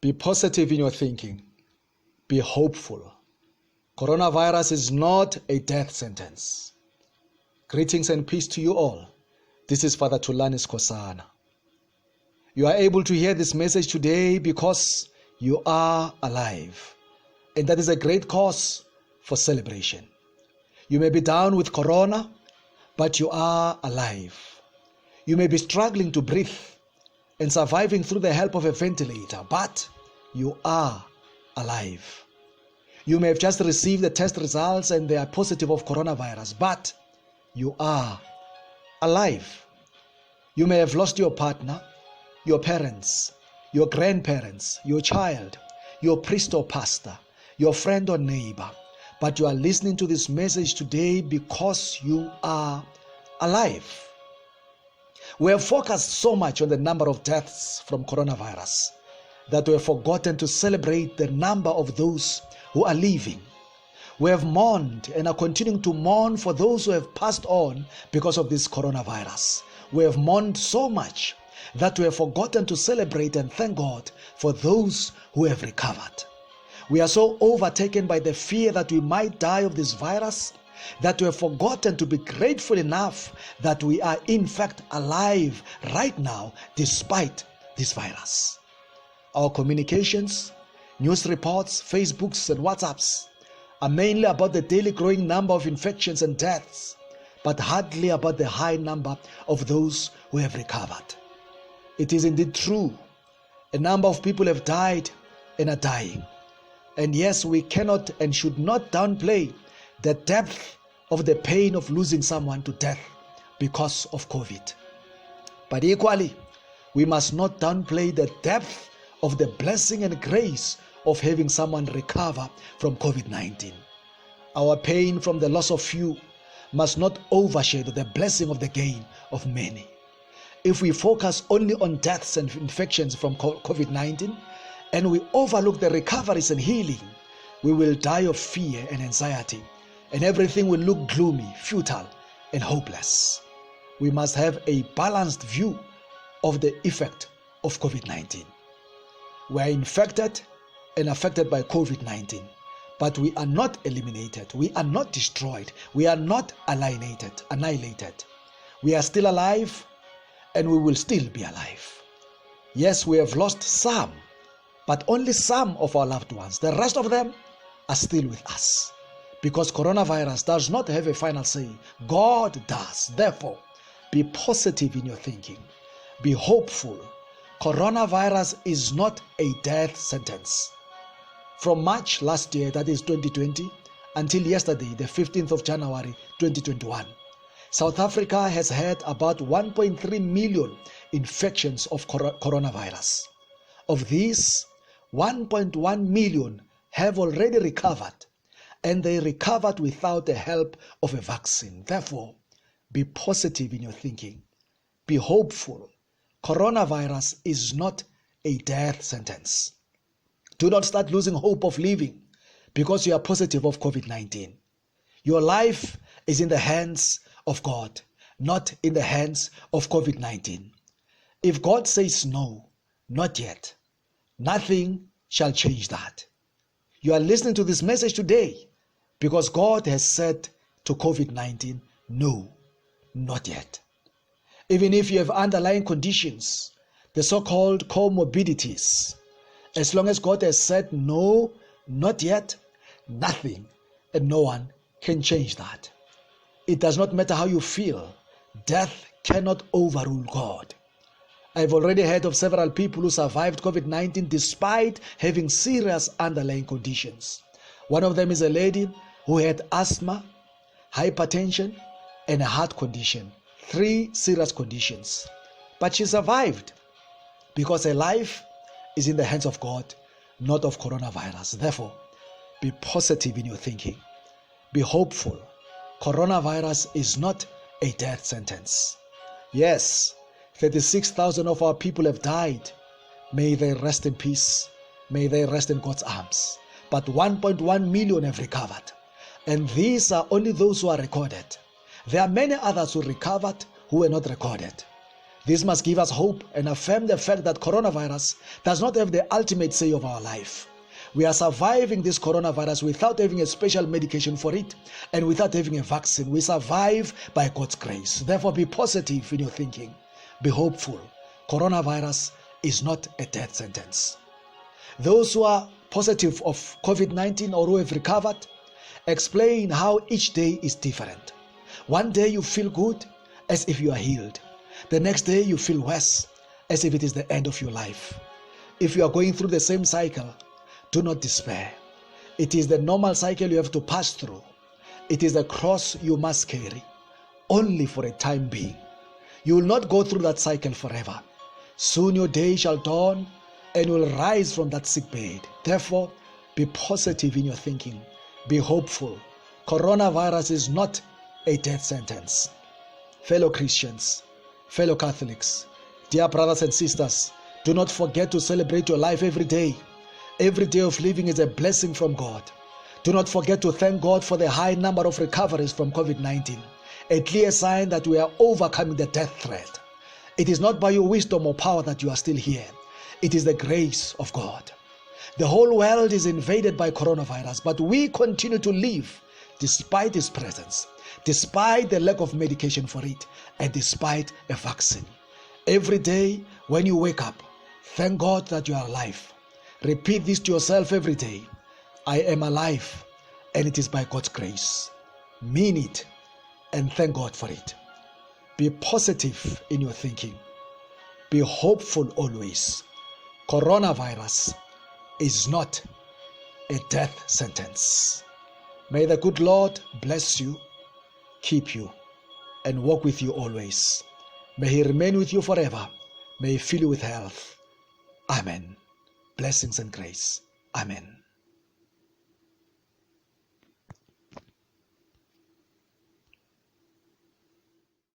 Be positive in your thinking. Be hopeful. Coronavirus is not a death sentence. Greetings and peace to you all. This is Father Thulanis Kosana. You are able to hear this message today because you are alive. And that is a great cause for celebration. You may be down with corona, but you are alive. You may be struggling to breathe and surviving through the help of a ventilator, but you are alive. You may have just received the test results and they are positive of coronavirus, but you are alive. You may have lost your partner, your parents, your grandparents, your child, your priest or pastor, your friend or neighbor, but you are listening to this message today because you are alive. We have focused so much on the number of deaths from coronavirus that we have forgotten to celebrate the number of those who are living. We have mourned and are continuing to mourn for those who have passed on because of this coronavirus. We have mourned so much that we have forgotten to celebrate and thank God for those who have recovered. We are so overtaken by the fear that we might die of this virus that we have forgotten to be grateful enough that we are in fact alive right now despite this virus. Our communications, news reports, Facebooks and WhatsApps are mainly about the daily growing number of infections and deaths, but hardly about the high number of those who have recovered. It is indeed true. A number of people have died and are dying. And yes, we cannot and should not downplay the depth of the pain of losing someone to death because of COVID. But equally, we must not downplay the depth of the blessing and grace of having someone recover from COVID-19. Our pain from the loss of few must not overshadow the blessing of the gain of many. If we focus only on deaths and infections from COVID-19, and we overlook the recoveries and healing, we will die of fear and anxiety, and everything will look gloomy, futile, and hopeless. We must have a balanced view of the effect of COVID-19. We are infected and affected by COVID-19, but we are not eliminated, we are not destroyed, we are not annihilated. We are still alive, and we will still be alive. Yes, we have lost some, but only some of our loved ones. The rest of them are still with us. Because coronavirus does not have a final say. God does. Therefore, be positive in your thinking. Be hopeful. Coronavirus is not a death sentence. From March last year, that is 2020, until yesterday, the 15th of January 2021, South Africa has had about 1.3 million infections of coronavirus. Of these, 1.1 million have already recovered, and they recovered without the help of a vaccine. Therefore, be positive in your thinking. Be hopeful. Coronavirus is not a death sentence. Do not start losing hope of living because you are positive of COVID-19. Your life is in the hands of God, not in the hands of COVID-19. If God says no, not yet, nothing shall change that. You are listening to this message today because God has said to COVID-19, no, not yet. Even if you have underlying conditions, the so-called comorbidities, as long as God has said no, not yet, nothing and no one can change that. It does not matter how you feel. Death cannot overrule God. I've already heard of several people who survived COVID-19 despite having serious underlying conditions. One of them is a lady who had asthma, hypertension, and a heart condition. 3 serious conditions. But she survived because her life is in the hands of God, not of coronavirus. Therefore, be positive in your thinking. Be hopeful. Coronavirus is not a death sentence. Yes, 36,000 of our people have died. May they rest in peace. May they rest in God's arms. But 1.1 million have recovered. And these are only those who are recorded. There are many others who recovered who were not recorded. This must give us hope and affirm the fact that coronavirus does not have the ultimate say of our life. We are surviving this coronavirus without having a special medication for it and without having a vaccine. We survive by God's grace. Therefore, be positive in your thinking. Be hopeful. Coronavirus is not a death sentence. Those who are positive of COVID-19 or who have recovered, explain how each day is different. One day you feel good as if you are healed. The next day you feel worse as if it is the end of your life. If you are going through the same cycle, do not despair. It is the normal cycle you have to pass through. It is the cross you must carry, only for a time being. You will not go through that cycle forever. Soon your day shall dawn and you will rise from that sick bed. Therefore, be positive in your thinking. Be hopeful. Coronavirus is not a death sentence. Fellow Christians, fellow Catholics, dear brothers and sisters, do not forget to celebrate your life every day. Every day of living is a blessing from God. Do not forget to thank God for the high number of recoveries from COVID-19, a clear sign that we are overcoming the death threat. It is not by your wisdom or power that you are still here. It is the grace of God. The whole world is invaded by coronavirus, but we continue to live despite its presence, despite the lack of medication for it, and despite a vaccine. Every day when you wake up, thank God that you are alive. Repeat this to yourself every day. I am alive, and it is by God's grace. Mean it, and thank God for it. Be positive in your thinking. Be hopeful always. Coronavirus is not a death sentence. May the good Lord bless you, keep you, and walk with you always. May He remain with you forever. May He fill you with health. Amen. Blessings and grace. Amen.